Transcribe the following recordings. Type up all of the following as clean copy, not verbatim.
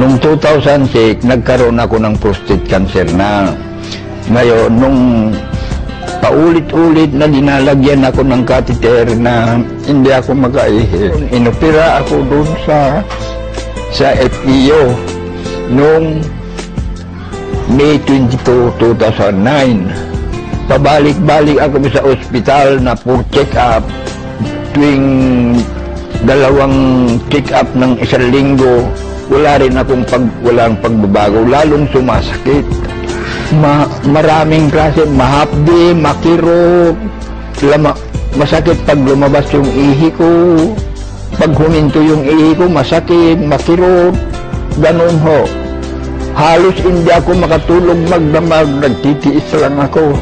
Noong 2006, nagkaroon ako ng prostate cancer na. Ngayon, nung paulit-ulit na dinalagyan ako ng catheter na hindi ako makaihi. Inopera ako doon sa FEO noong May 22, 2009. Pabalik-balik ako sa ospital na for check-up. Tuwing dalawang check-up ng isang linggo, wala rin akong walang pagbabago, lalong sumasakit. Maraming klase, mahapdi, makirot, masakit pag lumabas yung ihi ko, pag huminto yung ihi ko, masakit, makirot, ganun ho. Halos hindi ako makatulog magdamag, nagtitiis lang ako.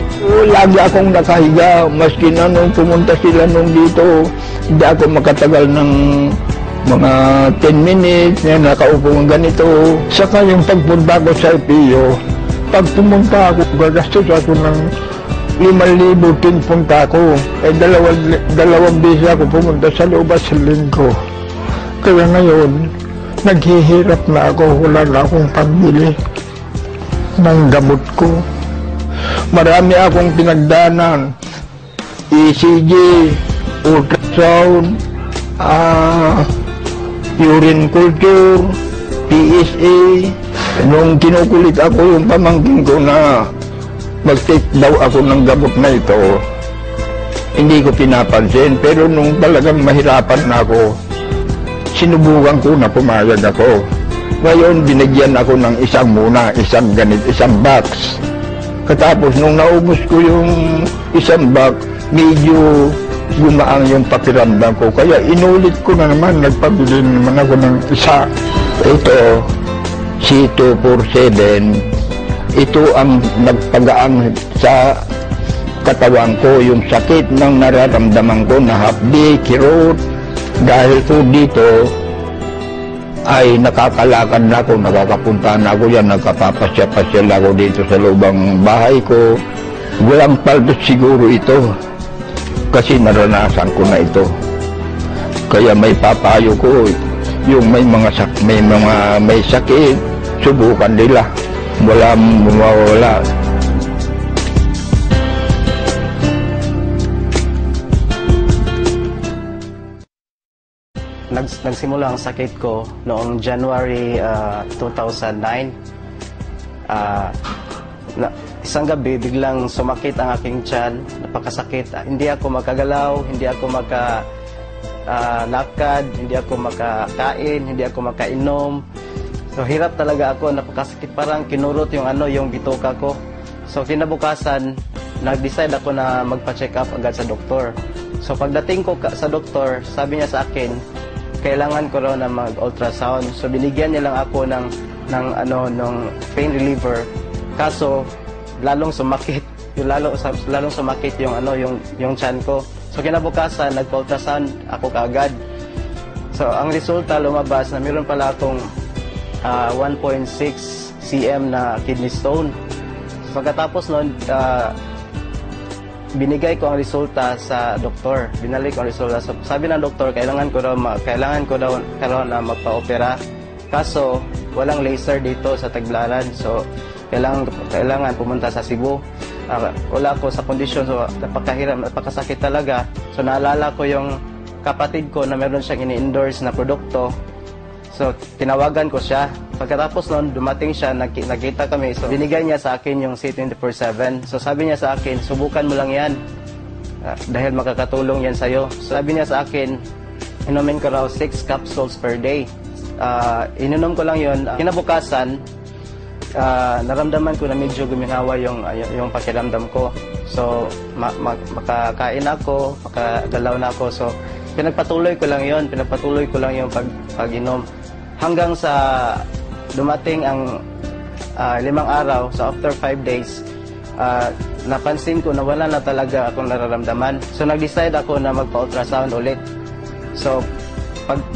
Lagi akong nakahiga, maski na nung pumunta sila nung dito, hindi ako makatagal ng mga 10 minutes na nakaupo ng ganito. Saka yung pagpunta ko sa FEO, pag pumunta ako, gagastos ako ng 5,000 pinpunta ko. Dalawang beses ako pumunta sa loob sa linggo. Kaya ngayon, naghihirap na ako, wala na akong pambili ng gamot ko. Marami akong pinagdanan. ECG, ultrasound, urine culture, PSA. Nung kinukulit ako yung pamangkin ko na mag-take daw ako ng gamot na ito, hindi ko pinapansin. Pero nung talagang mahirapan na ako, sinubukan ko na pumayag ako. Ngayon, binigyan ako ng isang box. Katapos, nung naubos ko yung isang box, medyo gumaang yung pakiramdam ko. Kaya inulit ko na naman, nagpabili naman ako ng isa. Ito, C247, ito ang nagpagaang sa katawan ko, yung sakit ng nararamdaman ko na hapdi, kirot. Dahil po dito ay nakakalakad na ako, nakakapunta na ako yan, nagkapapasya-pasya ako dito sa lubang bahay ko. Walang paldos siguro ito kasi naranasan ko na ito. Kaya may papayo ko, yung may sakit, subukan nila. Walang mawawala. Nagsimula ang sakit ko noong January 2009. Isang gabi, biglang sumakit ang aking tiyan, napakasakit. Hindi ako makagalaw, hindi ako lakad, hindi ako makakain, hindi ako makainom. So hirap talaga ako, napakasakit, parang kinurot yung bituka ko. So kinabukasan, nag-decide ako na magpa-check up agad sa doktor. So pagdating ko sa doktor, sabi niya sa akin, kailangan ko raw na mag-ultrasound. So binigyan niya lang ako ng pain reliever. Kaso lalong sumakit, lalong sumakit yung tiyan ko. So kinabukasan, nagpa-ultrasound ako kaagad. So ang resulta lumabas na meron pala akong 1.6 cm na kidney stone. So pagkatapos noon, binigay ko ang resulta sa doktor. Binalik ko ang resulta. So, sabi ng doktor, kailangan ko daw na magpa-opera. Kaso walang laser dito sa Tagbilaran. So kailangan pumunta sa Cebu. Wala ko sa kondisyon, so napakahirap, napakasakit talaga. So naalala ko yung kapatid ko na meron siyang ini-endorse na produkto. So tinawagan ko siya. Pagkatapos noon, dumating siya, nakita kami. So binigay niya sa akin yung C24/7. So sabi niya sa akin, subukan mo lang yan. Dahil makakatulong yan sa'yo. So sabi niya sa akin, inumin ko raw 6 capsules per day. Ininom ko lang yun. Kinabukasan, naramdaman ko na medyo guminawa yung pakiramdam ko. So makakain ako, makagalaw na ako. So pinagpatuloy ko lang yung pag-inom hanggang sa dumating ang 5 araw. So after 5 days, napansin ko na wala na talaga akong nararamdaman. So nag-decide ako na magpa-ultrasound ulit. So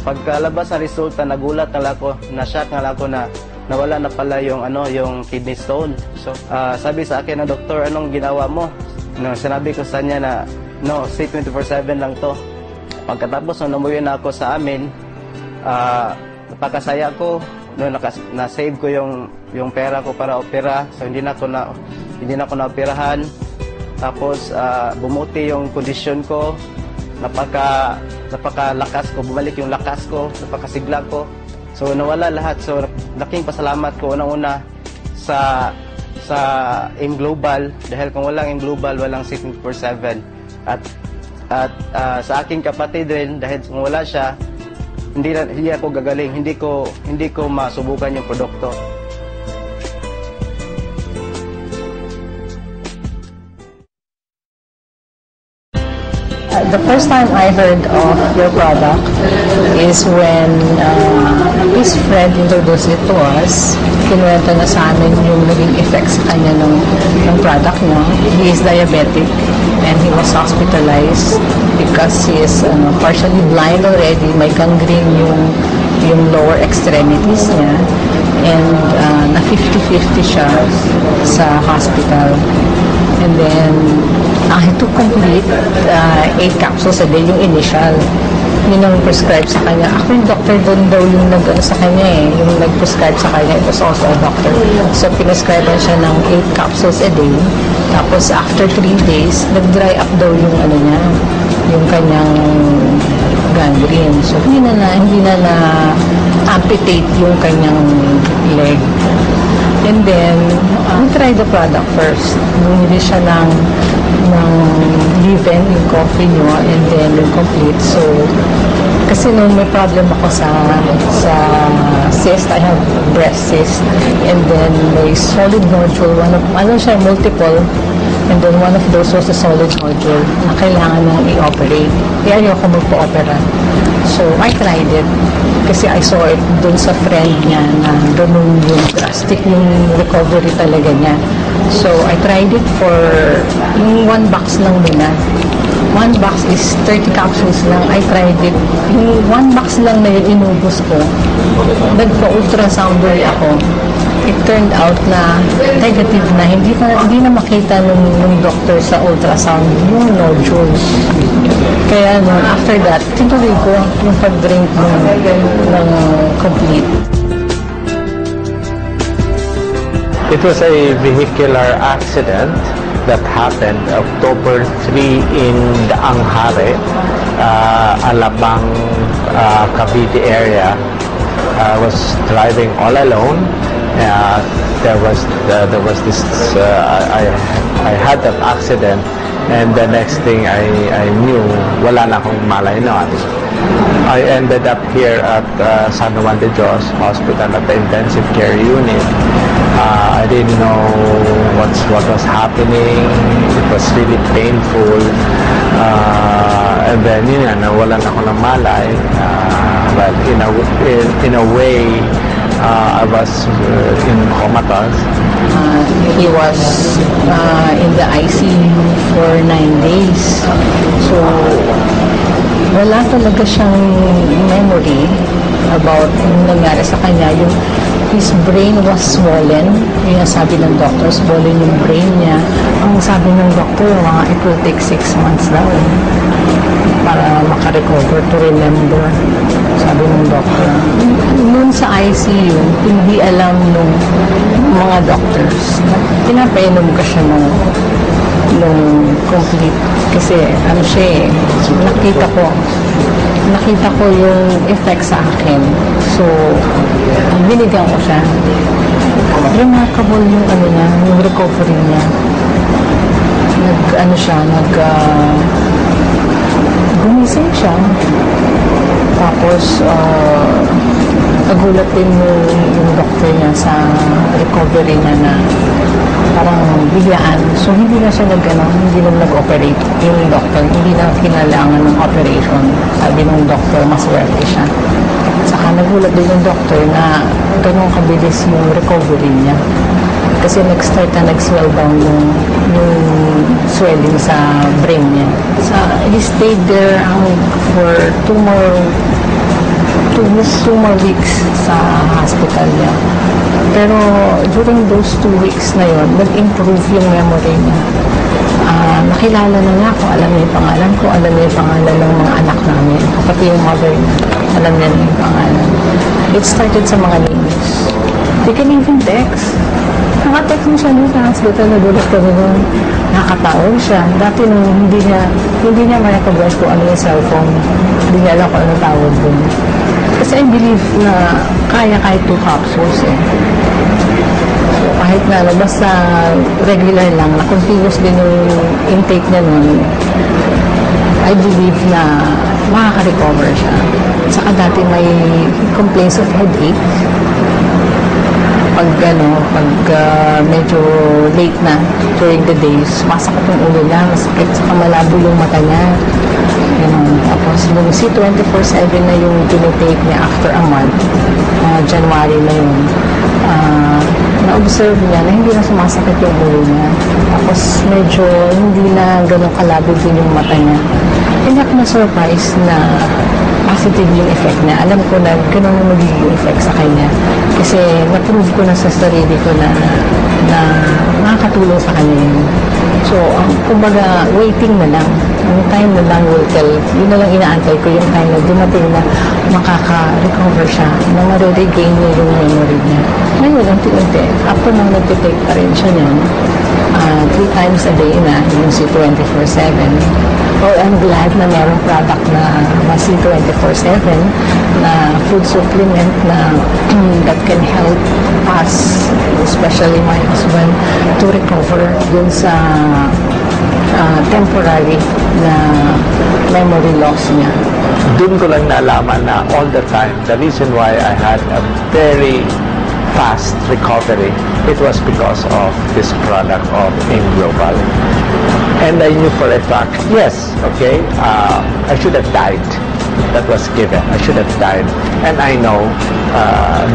pagkalabas ng resulta, nagulat na lang ako, na-shock na lang ako na nawala na pala yung kidney stone. So sabi sa akin ng doktor, anong ginawa mo? No, sinabi ko sa niya na no, C24/7 lang to. Pagkatapos nung umuwi na ako sa amin, napakasaya ko, no, na-save ko yung pera ko para opera. So hindi na ako naoperahan. Tapos bumuti yung kondisyon ko. Napakalakas ko, bumalik yung lakas ko, napakasigla ko. So nawala lahat. So laking pasalamat ko unang-una sa AIM Global, dahil kung walang AIM Global, walang 24/7. At sa aking kapatid rin, dahil kung wala siya, hindi ako gagaling, hindi ko masubukan yung produkto. The first time I heard of your product is when his friend introduced it to us. Kinuwento na sa amin yung naging effects sa kanya ng product niya. He is diabetic and he was hospitalized because he is partially blind already. May gangrene yung lower extremities niya. And na 50-50 siya sa hospital. And then, I had to complete 8 capsules a day, yung initial. Yun ang prescribe sa kanya. Ako yung doctor doon daw yung sa kanya yung nag-prescribe sa kanya. It was also a doctor. So, pinascribe siya ng 8 capsules a day. Tapos, after 3 days, nag-dry up daw yung niya, yung kanyang gangrene. So, hindi na amputate yung kanyang leg. And then, we tried the product first. Bumili siya ng leave-in, yung coffee nyo, and then yung complete. So, kasi nung may problem ako sa cyst, I have breast cyst, and then may solid nodule, multiple, and then one of those was a solid nodule na kailangan nang i-operate. Kaya ayoko magpa-opera. So, I tried it. Kasi I saw it dun sa friend niya na ganun yung drastic yung recovery talaga niya. So, I tried it for yung 1 box lang muna. 1 box is 30 capsules lang. I tried it. Yung 1 box lang na yun, inubos ko. Nagpa-ultrasound ako. It turned out na negative na. Hindi na makita nung doctor sa ultrasound yung nodules. Kaya after that, tinuloy ko yung pag-drink ng complete. It was a vehicular accident that happened October 3 in the Anghare, Alabang, Cavite area. I was driving all alone. There was this. I had that accident, and the next thing I knew, wala na akong malay noon. I ended up here at San Juan de Dios Hospital at the intensive care unit. I didn't know what was happening. It was really painful. And then nawalan ako ng malay. But in a way, I was in comatose. He was in the ICU for 9 days. So, wala talaga siyang memory about yung nangyari sa kanya. His brain was swollen. Yung sabi ng doctor, swollen yung brain niya. Ang sabi ng doctor, it will take 6 months daw para makarecover, to remember. Sabi ng doctor. Noon sa ICU, hindi alam nung mga doctors. Pinapainom ka siya nung complete. Kasi siya nakita ko yung effect sa akin. So, binigyan ko siya. Remarkable yung yung recovery niya. Gumising siya. Tapos, nagulat din yung doctor niya sa recovery niya na parang biglaan. So, hindi na siya hindi na nag-operate. Yung doctor, hindi na kinailangan ng operation. Sabi ng doctor, maswerte siya. Saka nagulat din yung doctor na ganun kabilis yung recovery niya. Kasi nag-start na nag-swell down yung swelling sa brain niya. He stayed there for 2 more weeks sa hospital niya. Pero during those 2 weeks na yun, nag-improve yung memory niya. Nakilala na niya ako, alam niya yung pangalan ko, alam niya yung pangalan ng mga anak namin. Pati yung mother niya, alam niya yung pangalan. It started sa mga names. They can even text. Nakatext mo siya nung sa hospital, nagulat kami nung nakatawag siya. Dati nung hindi niya ma-recognize kung ano yung cellphone. Hindi niya alam kung ano tawag dun. Kasi I believe na kaya kahit 2 capsules eh. So, kahit na basta regular lang, na continuous din yung intake niya nun, I believe na makaka-recover siya. Saka dati may complaints of headache. Pag medyo late na during the days, sumasakit yung ulo niya, masakit, saka malabo yung mata niya. Tapos nung C24/7 na yung tinitake niya after a month, January na yun, na-observe niya na hindi na sumasakit yung ulo niya. Tapos medyo hindi na ganun kalabo din yung mata niya. Hindi ako na-surprise na positive yung effect niya. Alam ko na ganun ang magiging effect sa kanya. Kasi na-prove ko na sa sarili ko na nakakatulong sa kanya yun. So, kumbaga, waiting na lang. Yung time na lang will tell. Yun na lang inaantay ko yung time na dumating na makaka-recover siya, na ma-regain niya yung memory niya. Ngayon, unti-unti, after nang nag-take pa rin siya niyan, 3 times a day na, yung C24/7. Well, I'm glad na merong product na C24/7 na food supplement na that can help us, especially my husband, to recover dun sa temporary na memory loss niya. Doon ko lang naalaman na all the time, the reason why I had a very fast recovery, it was because of this product of AIM Global. And I knew for a fact, yes, okay, I should have died. That was given. I should have died. And I know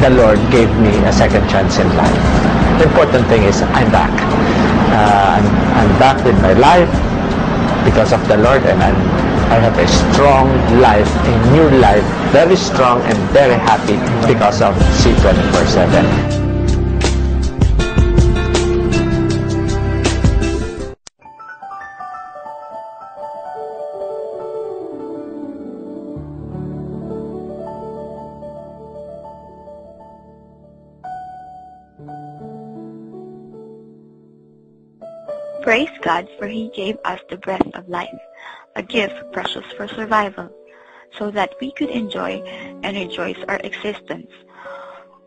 the Lord gave me a second chance in life. The important thing is I'm back. I'm back with my life because of the Lord, and I have a strong life, a new life, very strong and very happy because of C24/7. Praise God, for He gave us the breath of life, a gift precious for survival, so that we could enjoy and rejoice our existence.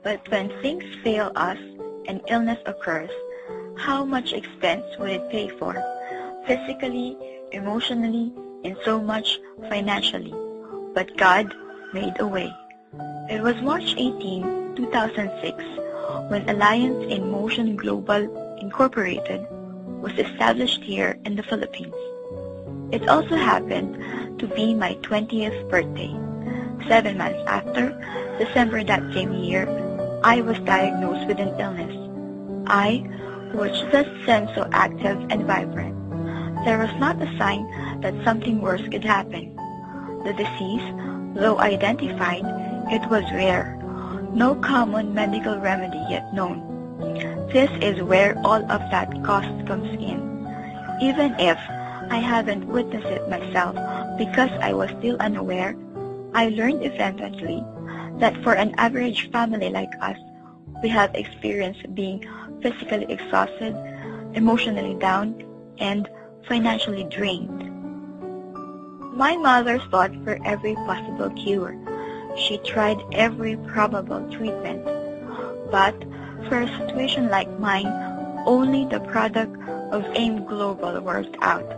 But when things fail us and illness occurs, how much expense would it pay for? Physically, emotionally, and so much financially. But God made a way. It was March 18, 2006, when Alliance in Motion Global Incorporated was established here in the Philippines. It also happened to be my 20th birthday. 7 months after, December that same year, I was diagnosed with an illness. I, which just seemed so active and vibrant. There was not a sign that something worse could happen. The disease, though identified, it was rare. No common medical remedy yet known. This is where all of that cost comes in. Even if I haven't witnessed it myself because I was still unaware, I learned eventually that for an average family like us, we have experienced being physically exhausted, emotionally down, and financially drained. My mother sought for every possible cure. She tried every probable treatment. But for a situation like mine, only the product of AIM Global worked out.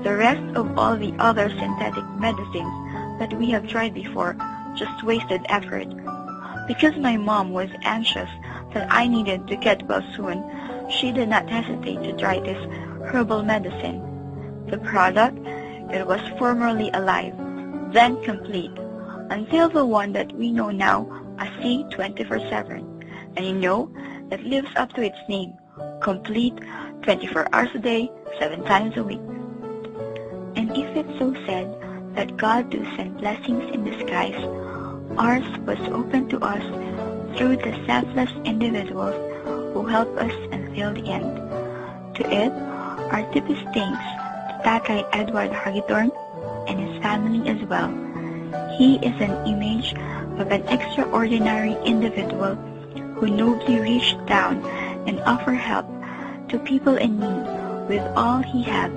The rest of all the other synthetic medicines that we have tried before just wasted effort. Because my mom was anxious that I needed to get well soon, she did not hesitate to try this herbal medicine. The product, it was formerly alive, then complete, until the one that we know now as C24/7. And you know, it lives up to its name, complete, 24 hours a day, 7 times a week. And if it's so said that God do send blessings in disguise, ours was open to us through the selfless individuals who help us until the end. To it, our deepest thanks to Tatay Edward Hagedorn and his family as well. He is an image of an extraordinary individual who nobly reached down and offered help to people in need with all he had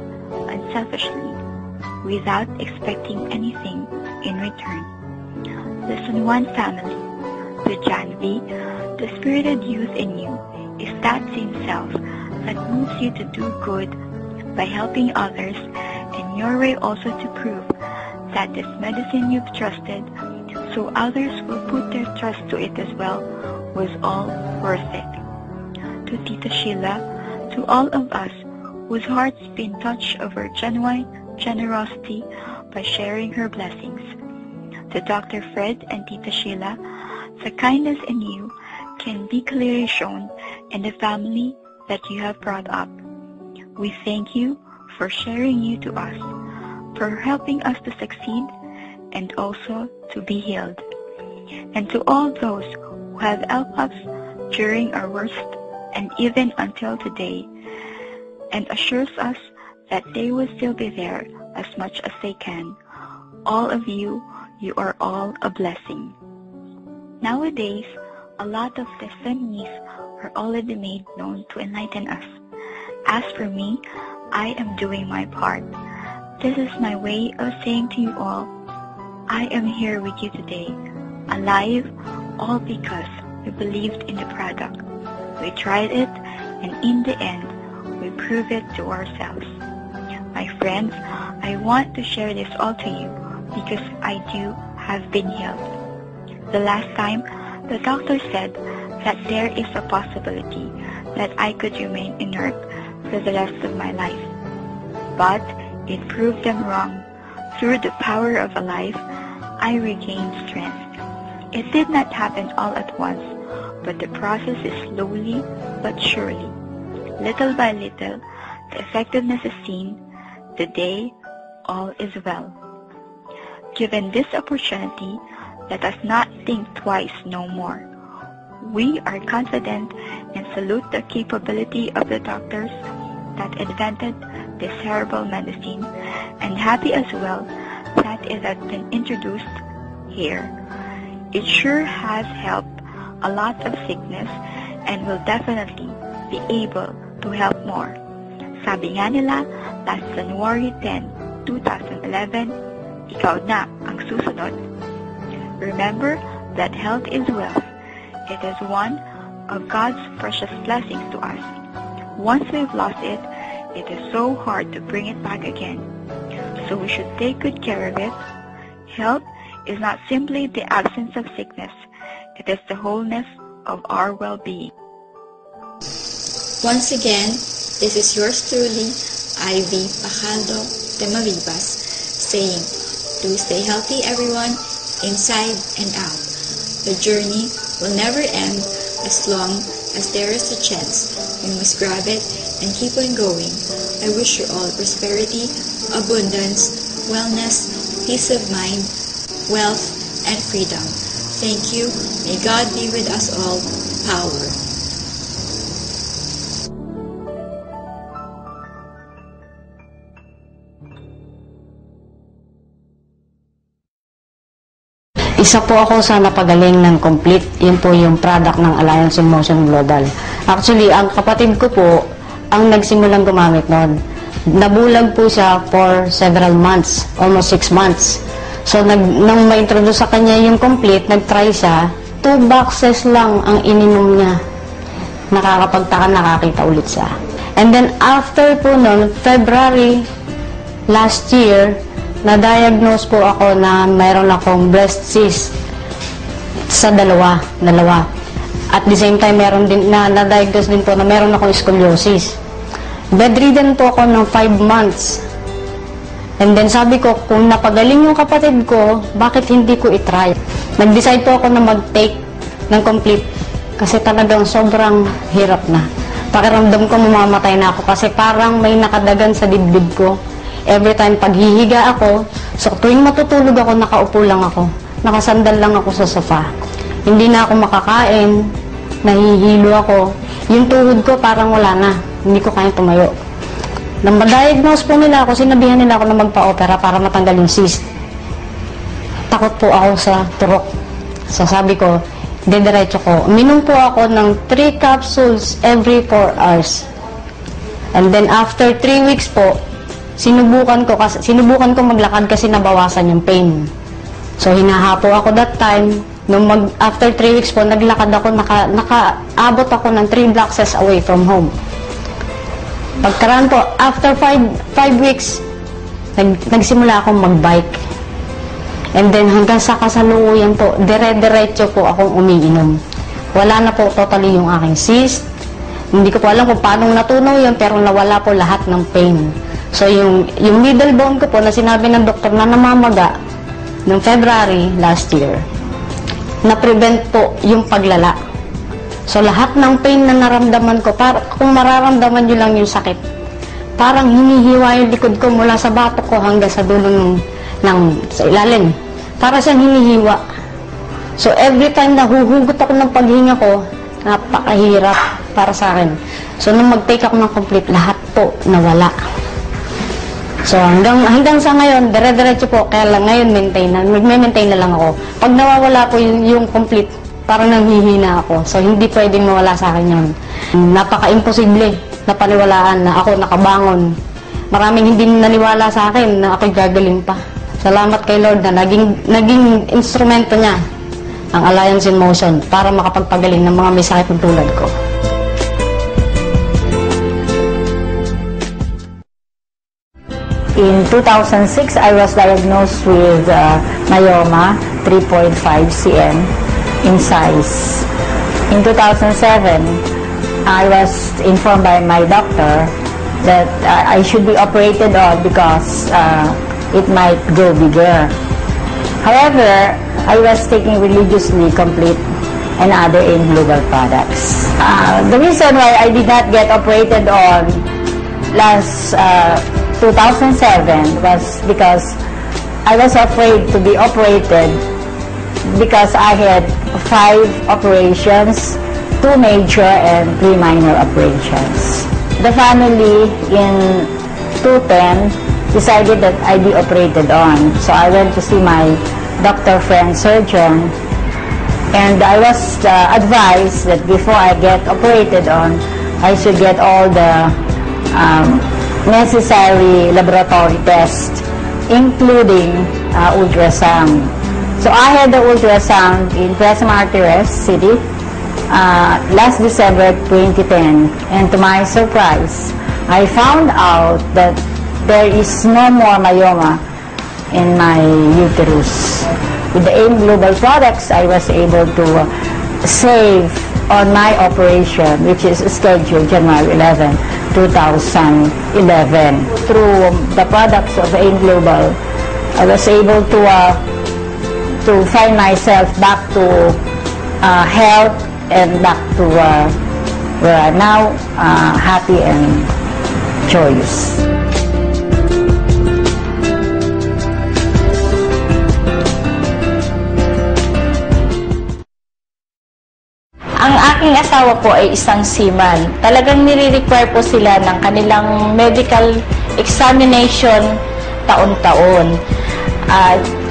unselfishly, without expecting anything in return. Lesson 1 Family. To Janvi, the spirited youth in you is that same self that moves you to do good by helping others, and your way also to prove that this medicine you've trusted, so others will put their trust to it as well, was all worth it. To Tita Sheila, to all of us whose hearts been touched of her genuine generosity by sharing her blessings. To Dr. Fred and Tita Sheila, the kindness in you can be clearly shown in the family that you have brought up. We thank you for sharing you to us, for helping us to succeed and also to be healed. And to all those who have helped us during our worst and even until today, and assures us that they will still be there as much as they can. All of you, you are all a blessing. Nowadays, a lot of testimonies are already made known to enlighten us. As for me, I am doing my part. This is my way of saying to you all, I am here with you today, alive, all because we believed in the product. We tried it, and in the end, we prove it to ourselves. My friends, I want to share this all to you because I too have been healed. The last time, the doctor said that there is a possibility that I could remain inert for the rest of my life. But it proved them wrong. Through the power of a life, I regained strength. It did not happen all at once, but the process is slowly but surely. Little by little, the effectiveness is seen. Today, all is well. Given this opportunity, let us not think twice no more. We are confident and salute the capability of the doctors that invented this herbal medicine, and happy as well that it has been introduced here. It sure has helped a lot of sickness and will definitely be able to help more. Sabi nga nila, last January 10, 2011, ikaw na ang susunod. Remember that health is wealth. It is one of God's precious blessings to us. Once we've lost it, it is so hard to bring it back again. So we should take good care of it. Health is not simply the absence of sickness. It is the wholeness of our well-being. Once again, this is yours truly, Ivy Pacaldo de Maribas, saying, do stay healthy everyone, inside and out. The journey will never end as long as there is a chance. We must grab it and keep on going. I wish you all prosperity, abundance, wellness, peace of mind, wealth, and freedom. Thank you. May God be with us all. Power. Isa po ako sa napagaling ng Complete. Yun po yung product ng Alliance in Motion Global. Actually, ang kapatid ko po ang nagsimulang gumamit noon. Nabulag po siya for several months, almost 6 months. So, nung ma-introduce sa kanya yung Complete, nag-try siya, 2 boxes lang ang ininom niya. Nakakapagtaka, nakakita ulit siya. And then, after po noon, February last year, na-diagnose po ako na mayroon akong breast cyst sa dalawa. At the same time, meron din, na-diagnose din po na meron akong scoliosis. Bedridden po ako ng 5 months. And then sabi ko, kung napagaling yung kapatid ko, bakit hindi ko itry? Nag-decide po ako na mag-take ng Complete kasi talagang sobrang hirap na. Pakiramdam ko mamamatay na ako kasi parang may nakadagan sa dibdib ko. Every time paghihiga ako, so tuwing matutulog ako, nakaupo lang ako. Nakasandal lang ako sa sofa. Hindi na ako makakain, nahihilo ako. Yung tuhod ko parang wala na, hindi ko kaya tumayo. Nang ma-diagnose po nila ako, sinabihan nila ako na magpa-opera para matanggal yung cyst. Takot po ako sa turok. So sabi ko, diretso ko. Uminom po ako ng 3 capsules every 4 hours. And then after 3 weeks po, sinubukan ko maglakad kasi nabawasan yung pain. So hinahapo ako that time. After 3 weeks po, naglakad ako, nakaabot ako ng 3 blocks away from home. Pagkaraan po, after 5 weeks, nagsimula akong mag-bike. And then hanggang sa kasalukuyan po, dire-diretso po akong umiinom. Wala na po totally yung aking cyst. Hindi ko po alam kung paano natunaw yun, pero nawala po lahat ng pain. So yung middle bone ko po na sinabi ng doktor na namamaga noong February last year, na-prevent po yung paglala. So lahat ng pain na naramdaman ko, kung mararamdaman nyo lang yung sakit, parang hinihiwa yung likod ko mula sa batok ko hanggang sa dulo sa ilalim. Para siyang hinihiwa. So, every time na huhugot ako ng paghinga ko, napakahirap para sa akin. So, nung mag-take ako ng complete, lahat po nawala. So, hanggang sa ngayon, dire-diretso po. Kaya lang ngayon, magme-maintain na lang ako. Pag nawawala po yung complete, parang nanghihina ako. So, hindi pwedeng mawala sa akin yun. Napaka-imposible na paniwalaan na ako nakabangon. Maraming hindi naniwala sa akin na ako'y gagaling pa. Salamat kay Lord na naging instrumento niya ang Alliance in Motion para makapagpagaling ng mga may sakit ng tulad ko. In 2006, I was diagnosed with myoma, 3.5 cm in size. In 2007, I was informed by my doctor that I should be operated on because it might grow bigger. However, I was taking religiously Complete and other AIM Global products. The reason why I did not get operated on last 2007 was because I was afraid to be operated because I had 5 operations, 2 major and 3 minor operations. The family in 2010 decided that I be operated on. So I went to see my doctor friend surgeon, and I was advised that before I get operated on, I should get all the necessary laboratory tests, including ultrasound. So I had the ultrasound in Quezon Martires City last December 2010, and to my surprise, I found out that there is no more myoma in my uterus. With the AIM Global products, I was able to save on my operation, which is scheduled January 11, 2011. Through the products of AIM Global, I was able to find myself back to health and back to where I'm now happy and joyous. Ang aking asawa po ay isang seaman. Talagang nire-require po sila ng kanilang medical examination taon-taon.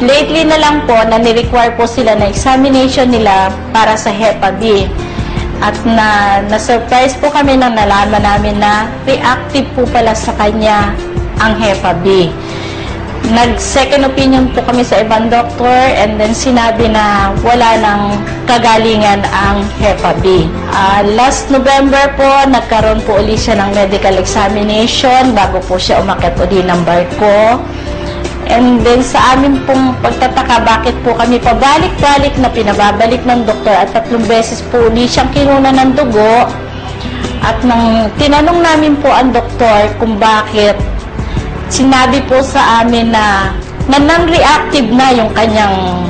Lately na lang po na ni-require po sila na examination nila para sa Hepa B. At na-surprise po kami nang nalaman namin na reactive po pala sa kanya ang Hepa B. Nag-second opinion po kami sa ibang doktor, and then sinabi na wala nang kagalingan ang Hepa B. Last November po, nagkaroon po ulit siya ng medical examination bago po siya umakyat ulit ng barko. And then sa amin pong pagtataka, bakit po kami pabalik-balik na pinababalik ng doktor at 3 beses po ulit siyang kinuna ng dugo. At nang tinanong namin po ang doktor kung bakit, sinabi po sa amin na non-reactive na yung kanyang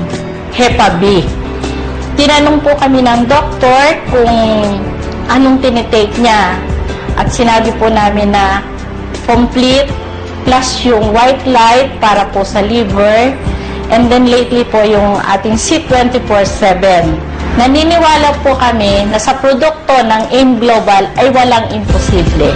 Hepa B. Tinanong po kami ng doktor kung anong tinitake niya. At sinabi po namin na complete plus yung white light para po sa liver, and then lately po yung ating C24/7. Naniniwala po kami na sa produkto ng AIM Global ay walang imposible.